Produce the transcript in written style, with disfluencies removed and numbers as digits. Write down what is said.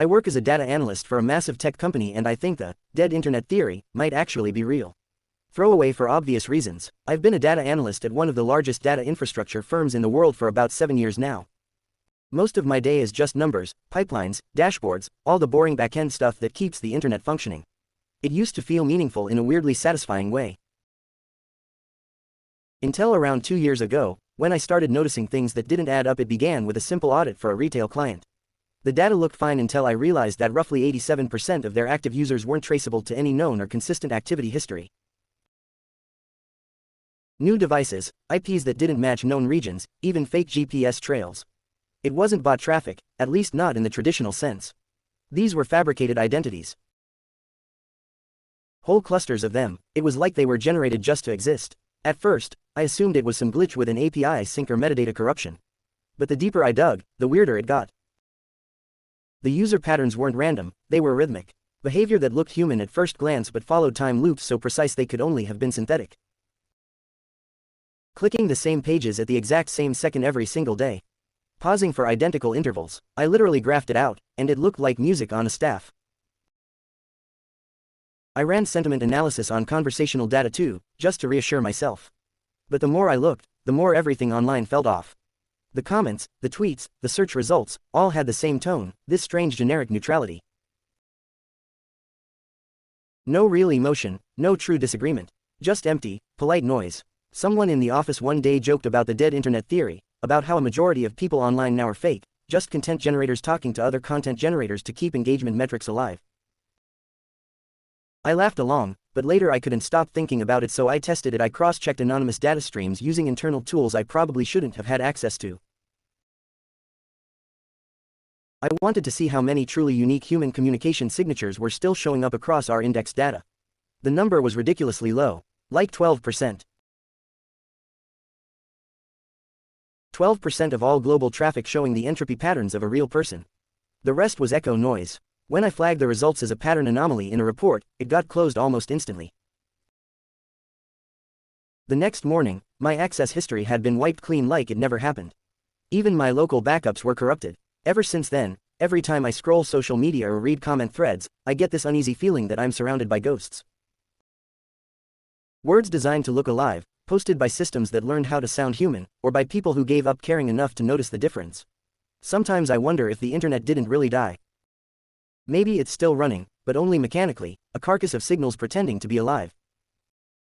I work as a data analyst for a massive tech company, and I think the dead internet theory might actually be real. Throwaway for obvious reasons. I've been a data analyst at one of the largest data infrastructure firms in the world for about 7 years now. Most of my day is just numbers, pipelines, dashboards, all the boring back-end stuff that keeps the internet functioning. It used to feel meaningful in a weirdly satisfying way. Until around 2 years ago, when I started noticing things that didn't add up. It began with a simple audit for a retail client. The data looked fine until I realized that roughly 87% of their active users weren't traceable to any known or consistent activity history. New devices, IPs that didn't match known regions, even fake GPS trails. It wasn't bot traffic, at least not in the traditional sense. These were fabricated identities. Whole clusters of them. It was like they were generated just to exist. At first, I assumed it was some glitch with an API sync or metadata corruption. But the deeper I dug, the weirder it got. The user patterns weren't random, they were rhythmic. Behavior that looked human at first glance but followed time loops so precise they could only have been synthetic. Clicking the same pages at the exact same second every single day. Pausing for identical intervals. I literally graphed it out, and it looked like music on a staff. I ran sentiment analysis on conversational data too, just to reassure myself. But the more I looked, the more everything online felt off. The comments, the tweets, the search results, all had the same tone, this strange generic neutrality. No real emotion, no true disagreement. Just empty, polite noise. Someone in the office one day joked about the dead internet theory, about how a majority of people online now are fake, just content generators talking to other content generators to keep engagement metrics alive. I laughed along, but later I couldn't stop thinking about it, so I tested it. I cross-checked anonymous data streams using internal tools I probably shouldn't have had access to. I wanted to see how many truly unique human communication signatures were still showing up across our indexed data. The number was ridiculously low, like 12%. 12% of all global traffic showing the entropy patterns of a real person. The rest was echo noise. When I flagged the results as a pattern anomaly in a report, it got closed almost instantly. The next morning, my access history had been wiped clean like it never happened. Even my local backups were corrupted. Ever since then, every time I scroll social media or read comment threads, I get this uneasy feeling that I'm surrounded by ghosts. Words designed to look alive, posted by systems that learned how to sound human, or by people who gave up caring enough to notice the difference. Sometimes I wonder if the internet didn't really die. Maybe it's still running, but only mechanically, a carcass of signals pretending to be alive.